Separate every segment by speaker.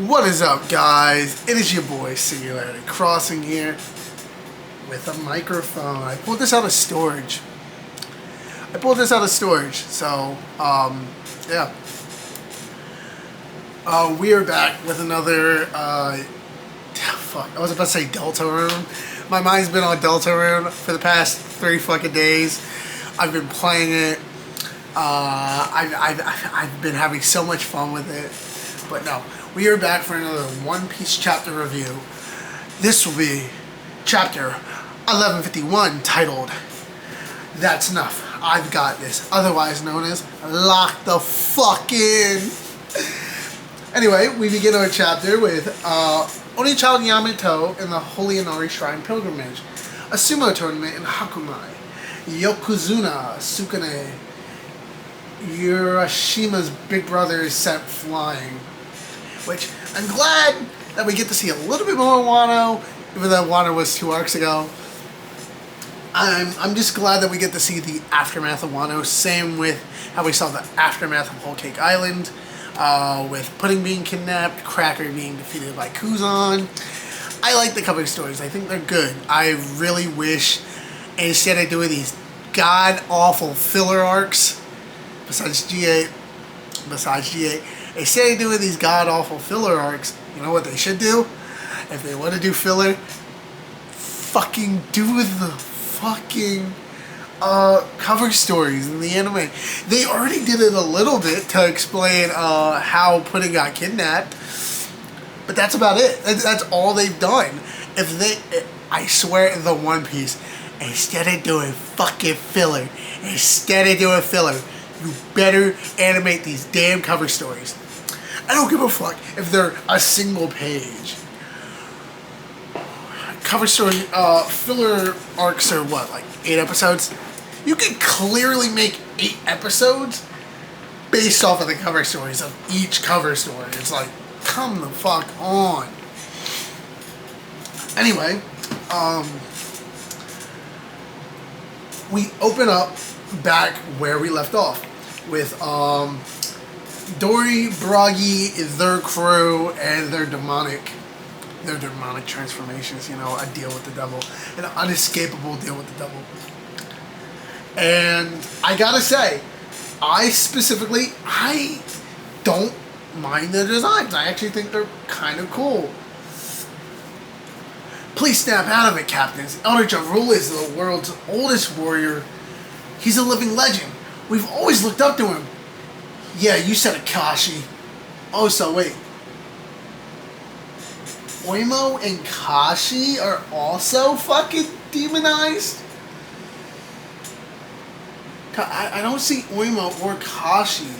Speaker 1: What is up, guys? It is your boy Singularity Crossing here with a microphone. I pulled this out of storage. So, yeah. We are back with another, fuck, I was about to say Deltarune. My mind's been on Deltarune for the past 3 fucking days. I've been playing it. I've been having so much fun with it. But no, we are back for another One Piece chapter review. This will be chapter 1151, titled That's Enough, I've Got This, otherwise known as Lock the Fuck In. Anyway, we begin our chapter with Onichild Yamato in the Holy Inari Shrine Pilgrimage, a sumo tournament in Hakumai, Yokozuna Sukune, Urashima's big brother, is sent flying. Which, I'm glad that we get to see a little bit more Wano, even though Wano was 2 arcs ago. I'm just glad that we get to see the aftermath of Wano. Same with how we saw the aftermath of Whole Cake Island, with Pudding being kidnapped, Cracker being defeated by Kuzan. I like the cover stories. I think they're good. I really wish, instead of doing these god-awful filler arcs, besides G8, instead of doing these god-awful filler arcs, you know what they should do? If they want to do filler, fucking do the fucking cover stories in the anime. They already did it a little bit to explain how Pudding got kidnapped, but that's about it. That's all they've done. I swear, the One Piece, instead of doing fucking filler, you better animate these damn cover stories. I don't give a fuck if they're a single page. Cover story, filler arcs are what, like 8 episodes? You can clearly make 8 episodes based off of the cover stories of each cover story. It's like, come the fuck on. Anyway, we open up back where we left off with Dory, Bragi, their crew, and their demonic transformations, a deal with the devil, an unescapable deal with the devil. And I gotta say, I don't mind the designs. I actually think they're kind of cool. Please snap out of it, captains. Elder Ja Rule is the world's oldest warrior. He's a living legend. We've always looked up to him. Yeah, you said Akashi. Oh, so wait. Oimo and Kashi are also fucking demonized? I don't see Oimo or Kashi.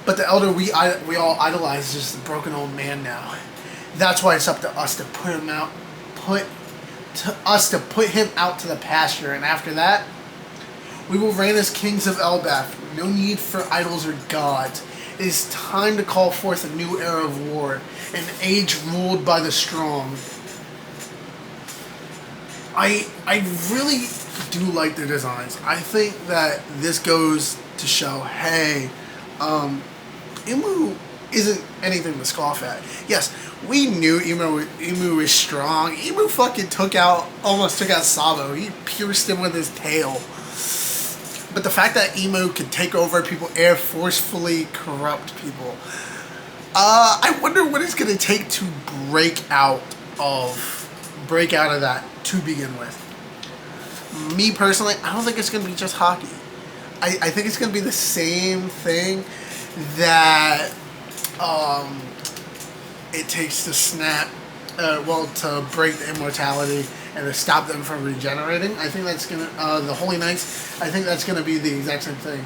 Speaker 1: But the elder we all idolize is just a broken old man now. That's why it's up to us to put him out, put him out to the pasture, and after that, we will reign as kings of Elbaf. No need for idols or gods. It is time to call forth a new era of war, an age ruled by the strong. I really do like the designs. I think that this goes to show, hey, Imu isn't anything to scoff at. Yes, we knew Imu was strong. Imu fucking almost took out Sabo. He pierced him with his tail. But the fact that Imu can take over people and forcefully corrupt people, I wonder what it's gonna take to break out of that to begin with. Me personally, I don't think it's gonna be just Haki. I think it's gonna be the same thing that it takes to snap, to break the immortality and to stop them from regenerating. I think that's gonna, the Holy Knights, I think that's gonna be the exact same thing.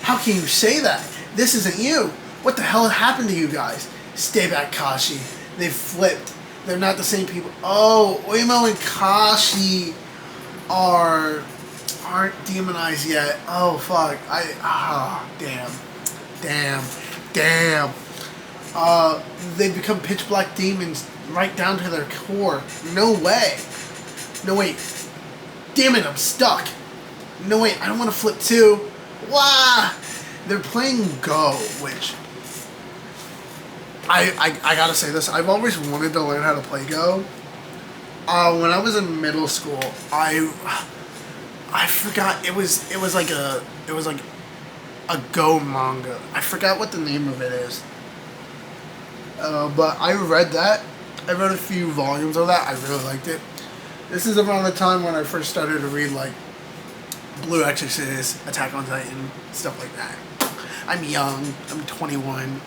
Speaker 1: How can you say that? This isn't you. What the hell happened to you guys? Stay back, Kashi. They've flipped. They're not the same people. Oh, Oimo and Kashi aren't demonized yet. Oh, fuck. Damn. They become pitch black demons right down to their core. No way. No, wait. Damn it, I'm stuck. No, wait, I don't want to flip too. Wah! They're playing Go, which I gotta say this. I've always wanted to learn how to play Go. When I was in middle school, I forgot it was like a Go manga. I forgot what the name of it is. But I read that. I read a few volumes of that. I really liked it. This is around the time when I first started to read like Blue Exorcist, Attack on Titan, stuff like that. I'm young. I'm 21.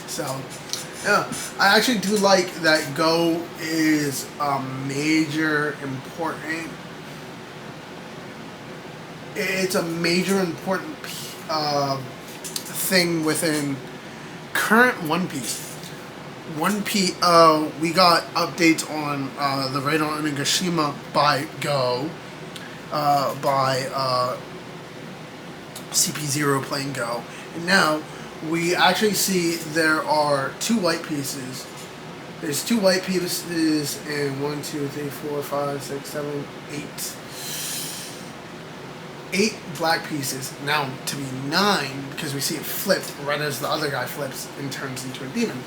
Speaker 1: So, yeah. I actually do like that Go is a major important. It's a major important thing within current One Piece. One Piece. We got updates on the raid on Onigashima by Go, by CP0 playing Go, and now we actually see there are 2 white pieces. There's 2 white pieces and 1, 2, 3, 4, 5, 6, 7, 8 black pieces. Now to be 9 because we see it flipped right as the other guy flips and turns into a demon.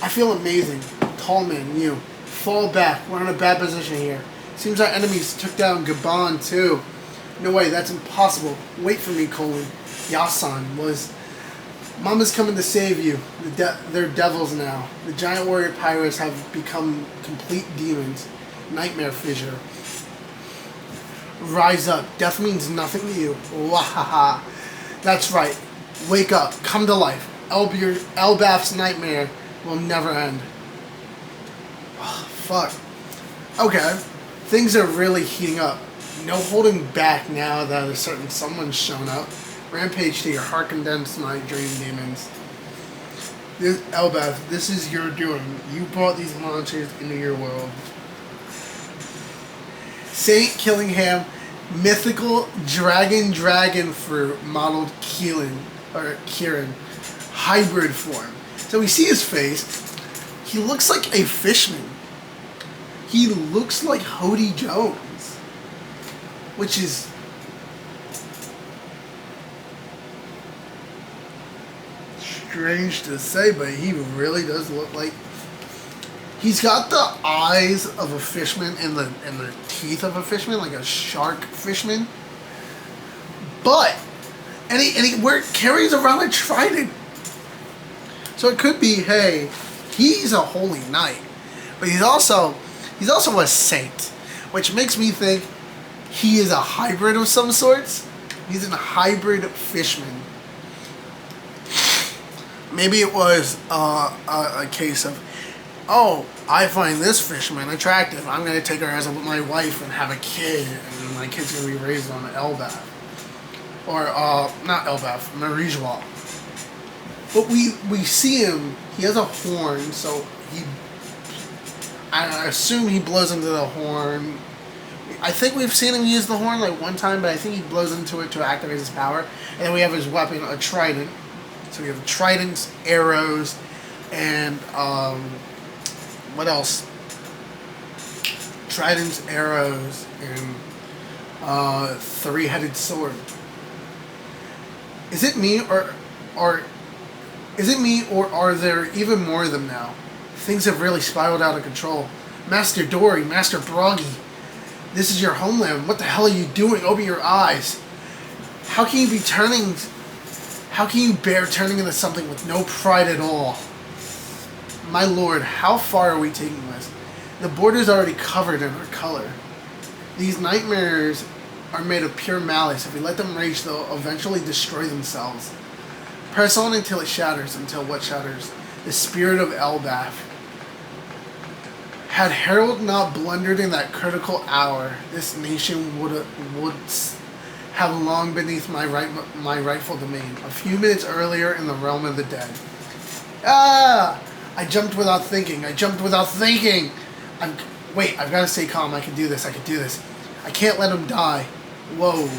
Speaker 1: I feel amazing. Tall man, you. Fall back. We're in a bad position here. Seems our enemies took down Gabon too. No way, that's impossible. Wait for me, Colin. Yasan was... Mama's coming to save you. They're devils now. The giant warrior pirates have become complete demons. Nightmare fissure. Rise up. Death means nothing to you. Wahaha. That's right. Wake up. Come to life. Elbaf's nightmare will never end. Oh, fuck. Okay. Things are really heating up. No holding back now that a certain someone's shown up. Rampage to your heart condensed night dream demons. Elbaf, this is your doing. You brought these monsters into your world. Saint Killingham, mythical dragon fruit modeled Kieran, hybrid form. So we see his face. He looks like a fishman. He looks like Hody Jones, which is strange to say, but he really does look like. He's got the eyes of a fishman and the teeth of a fishman, like a shark fishman. But he carries around a trident. So it could be, hey, he's a holy knight, but he's also a saint, which makes me think he is a hybrid of some sorts. He's a hybrid fishman. Maybe it was a case of, oh, I find this fisherman attractive. I'm going to take her as my wife and have a kid, and my kid's going to be raised on Elbaf. Or, not Elbaf, Marijwa. But we see him, he has a horn, so I assume he blows into the horn. I think we've seen him use the horn like one time, but I think he blows into it to activate his power. And then we have his weapon, a trident. So we have tridents, arrows, and what else? Tridents, arrows, and 3-headed sword. Is it me or are there even more of them now? Things have really spiraled out of control. Master Dory, Master Broggy, this is your homeland. What the hell are you doing? Open your eyes. How can you bear turning into something with no pride at all? My lord, how far are we taking this? The border's already covered in our color. These nightmares are made of pure malice. If we let them rage, they'll eventually destroy themselves. Press on until it shatters, until what shatters? The spirit of Elbaf. Had Harold not blundered in that critical hour, this nation would have long beneath my rightful domain. A few minutes earlier in the realm of the dead. Ah! I jumped without thinking. Wait, I've got to stay calm. I can do this. I can't let him die. Whoa.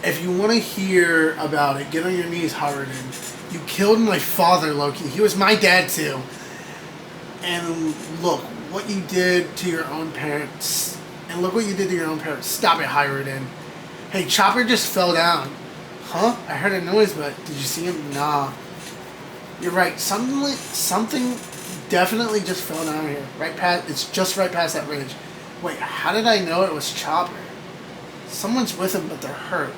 Speaker 1: If you want to hear about it, get on your knees, Harridan. You killed my father, Loki. He was my dad, too. And look, what you did to your own parents And look what you did to your own parents. Stop it, Hiruden. Hey, Chopper just fell down. Huh? I heard a noise, but did you see him? Nah. You're right. Something definitely just fell down here. Right past. It's just right past that ridge. Wait, how did I know it was Chopper? Someone's with him, but they're hurt.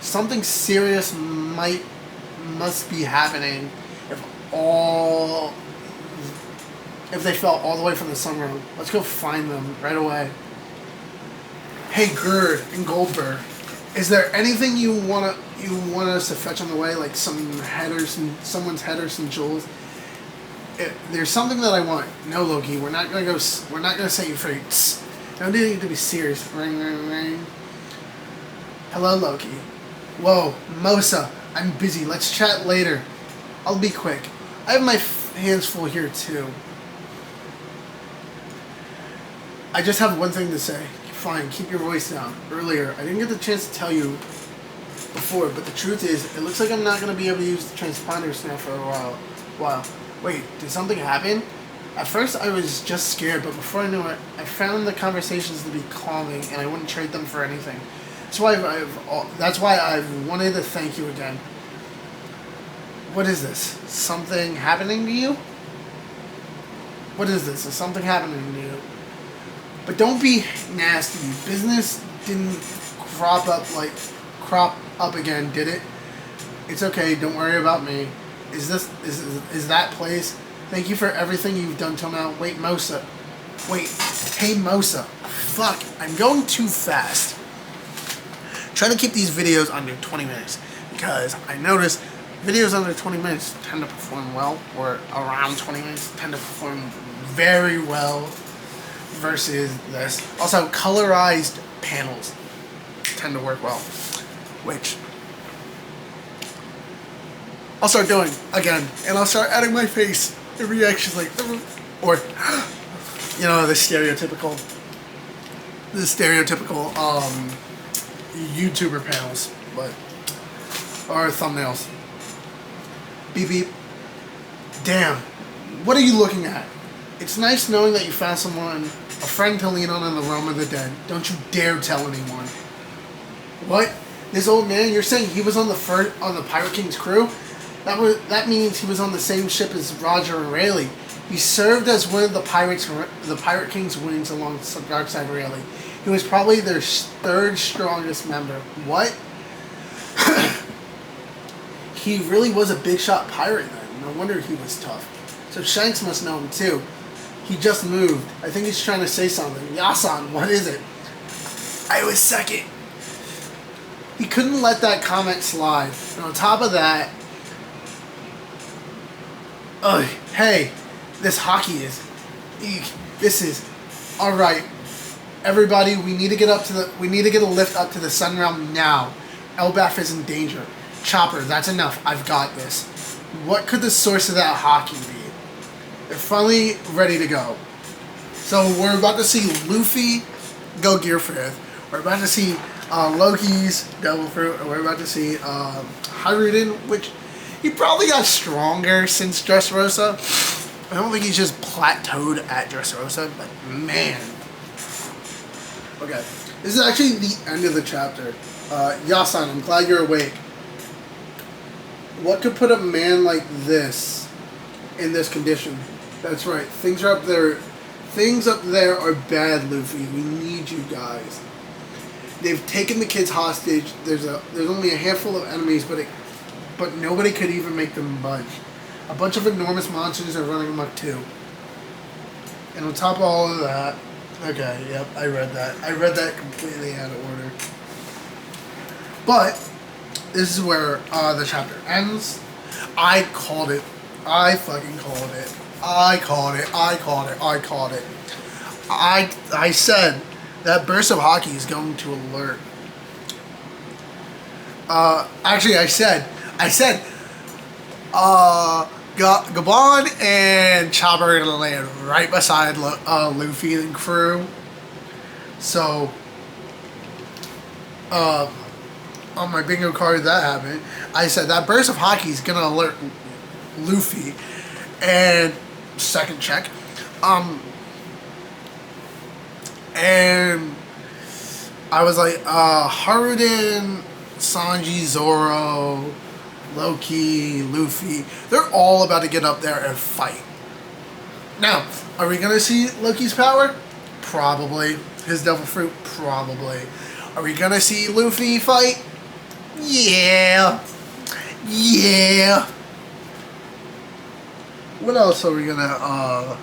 Speaker 1: Something serious must be happening if they fell all the way from the Sunroom. Let's go find them right away. Hey, Gerd and Goldberg, is there anything you want us to fetch on the way, like someone's head or some jewels? There's something that I want. No, Loki, we're not gonna set you free. Tss. No need to be serious. Ring, ring, ring. Hello, Loki. Whoa, Mosa, I'm busy. Let's chat later. I'll be quick. I have my hands full here, too. I just have one thing to say. Fine, keep your voice down. Earlier, I didn't get the chance to tell you before, but the truth is, it looks like I'm not going to be able to use the transponders now for a while. Wait, did something happen? At first, I was just scared, but before I knew it, I found the conversations to be calming, and I wouldn't trade them for anything. That's why I've wanted to thank you again. What is this? Something happening to you? What is this? Is something happening to you? But don't be nasty. Business didn't crop up again, did it? It's okay. Don't worry about me. Is that place? Thank you for everything you've done till now. Wait, Mosa. Wait. Hey, Mosa. Fuck. I'm going too fast. Trying to keep these videos under 20 minutes because I notice videos under 20 minutes tend to perform well, or around 20 minutes tend to perform very well versus this. Also, colorized panels tend to work well, which I'll start doing again, and I'll start adding my face and reactions like, or the stereotypical YouTuber panels, or thumbnails. Beep beep. Damn. What are you looking at? It's nice knowing that you found someone, a friend to lean on in the realm of the dead. Don't you dare tell anyone. What? This old man? You're saying he was on the Pirate King's crew? That means he was on the same ship as Roger and Rayleigh. He served as one of the Pirate King's wings alongside Darkseid Rayleigh. He was probably their third strongest member. What? He really was a big shot pirate then. No wonder he was tough. So Shanks must know him too. He just moved. I think he's trying to say something. Yasan, what is it? I was second. He couldn't let that comment slide. And on top of that, hey, this hockey is, this is, alright. Everybody, we need to get a lift up to the Sun Realm now. Elbaf is in danger. Chopper, that's enough. I've got this. What could the source of that hockey be? They're finally ready to go. So we're about to see Luffy go Gearfrith. We're about to see Loki's Devil Fruit, and we're about to see Hiruden, which he probably got stronger since Dressrosa. I don't think he's just plateaued at Dressrosa, but man. Okay, this is actually the end of the chapter. Yasan, I'm glad you're awake. What could put a man like this in this condition? That's right, things up there are bad, Luffy. We need you guys. They've taken the kids hostage. There's only a handful of enemies, but nobody could even make them budge. A bunch of enormous monsters are running amok too. And on top of all of that, okay, yep, I read that. I read that completely out of order. But this is where the chapter ends. I called it. I fucking called it. I called it. I called it. I called it. I said that burst of hockey is going to alert. Actually, I said, Gabon and Chopper are gonna land right beside Luffy and crew. So, on my bingo card that happened, I said that burst of hockey is gonna alert Luffy, and second check, And I was like, Haruden, Sanji, Zoro, Loki, Luffy, they're all about to get up there and fight. Now, are we going to see Loki's power? Probably. His Devil Fruit? Probably. Are we going to see Luffy fight? Yeah. Yeah. What else are we going to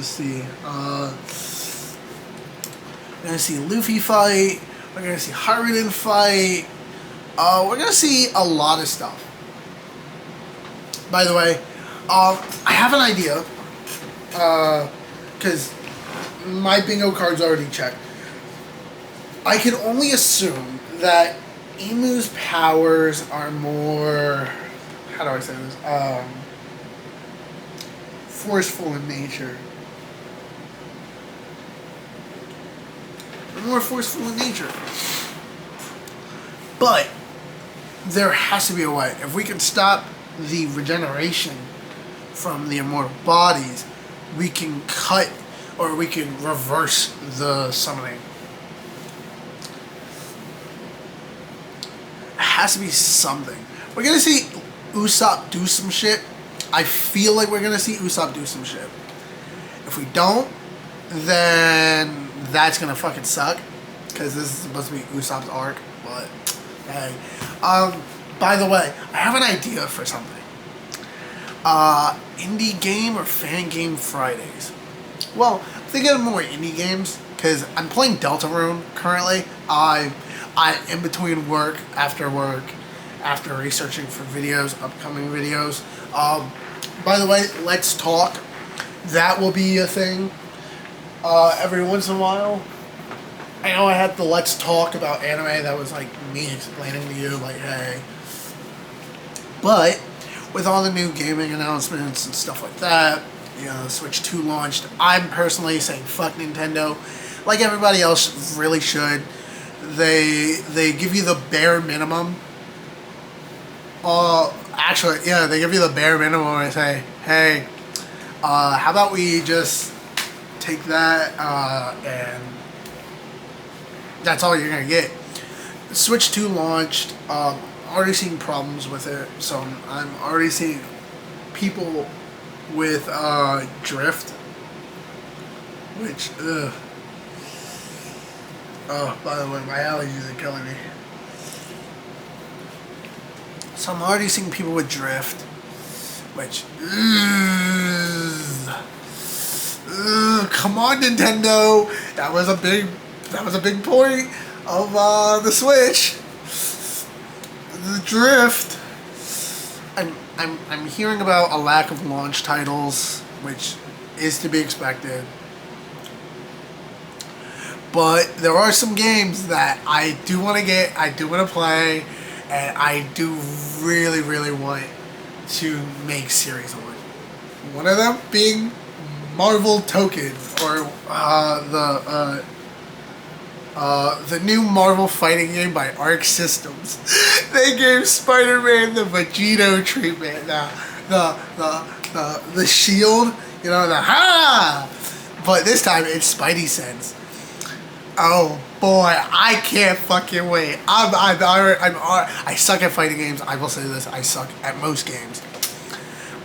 Speaker 1: see? We're going to see Luffy fight. We're going to see Haruden fight. We're going to see a lot of stuff. By the way, I have an idea. Because my bingo card's already checked. I can only assume that Imu's powers are more... How do I say this? Forceful in nature. More forceful in nature. But there has to be a way. If we can stop the regeneration from the immortal bodies, we can cut or we can reverse the summoning. It has to be something. We're gonna see Usopp do some shit. I feel like we're gonna see Usopp do some shit. If we don't, then that's gonna fucking suck, because this is supposed to be Usopp's arc. But hey, by the way, I have an idea for something. Indie game or fan game Fridays. Well, I'm thinking of more indie games because I'm playing Deltarune currently. I'm in between work, after researching for videos, upcoming videos. By the way, Let's Talk. That will be a thing every once in a while. I know I had the Let's Talk about anime. That was like me explaining to you, like, hey. But with all the new gaming announcements and stuff like that, you know, Switch 2 launched, I'm personally saying fuck Nintendo. Like everybody else really should. They give you the bare minimum. Actually, yeah, they give you the bare minimum and say, hey, how about we just take that and that's all you're gonna get. Switch 2 launched. Already seeing problems with it, so I'm already seeing people with drift, which by the way, my allergies are killing me. So I'm already seeing people with drift, which come on, Nintendo, that was a big point of the Switch. The drift. I'm hearing about a lack of launch titles, which is to be expected. But there are some games that I do want to get, I do want to play, and I do really, really want to make series on. One of them being Marvel Token, or the new Marvel fighting game by Arc Systems. They gave Spider-Man the Vegito treatment, the shield, you know, the ha! But this time it's Spidey sense. Oh boy, I can't fucking wait. I suck at fighting games. I will say this: I suck at most games.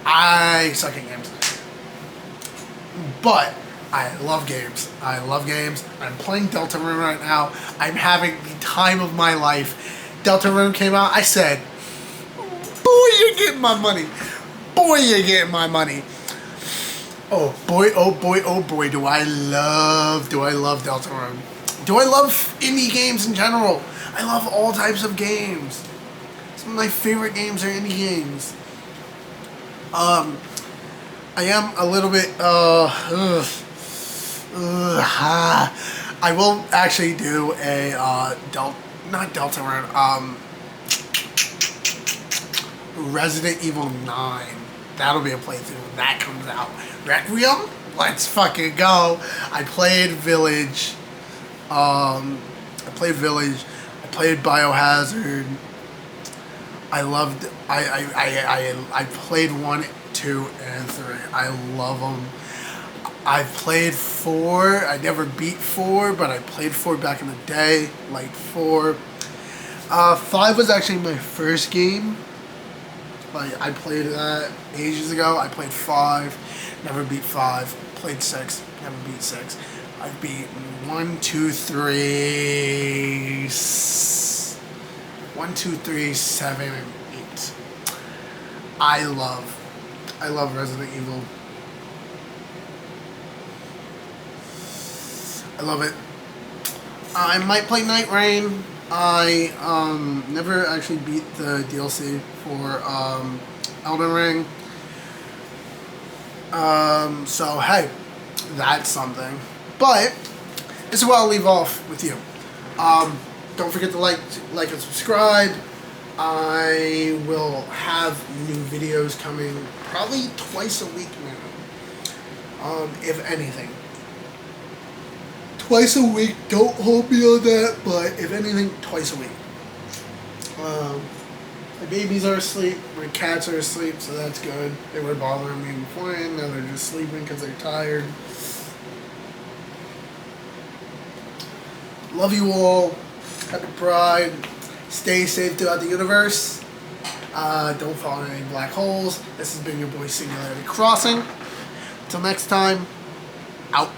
Speaker 1: I suck at games, but I love games. I'm playing Deltarune right now. I'm having the time of my life. Deltarune came out. I said, boy, you're getting my money. Boy, you're getting my money. Oh boy, oh boy, oh boy, do I love Deltarune. Do I love indie games in general? I love all types of games. Some of my favorite games are indie games. I am a little bit, I will actually do a, not Deltarune, Resident Evil 9. That'll be a playthrough when that comes out. Requiem? Let's fucking go. I played Village. I played Biohazard. I played 1, 2, and 3. I love them. I've played 4. I never beat 4, but I played 4 back in the day. Liked 4. 5 was actually my first game. Like, I played that ages ago. I played 5, never beat 5. Played 6, never beat 6. I've beaten 1, 2, 3, 1, 2, 3, 7, and 8. I love Resident Evil. I love it. I might play Night Rain. I never actually beat the DLC for Elden Ring. So hey, that's something. But this is what I'll leave off with you. Don't forget to like and subscribe. I will have new videos coming probably twice a week now. If anything. Twice a week, don't hold me on that, but if anything, twice a week. My babies are asleep, my cats are asleep, so that's good. They were bothering me before, and now they're just sleeping because they're tired. Love you all. Happy Pride. Stay safe throughout the universe. Don't fall in any black holes. This has been your boy Singularity Crossing. Until next time, out.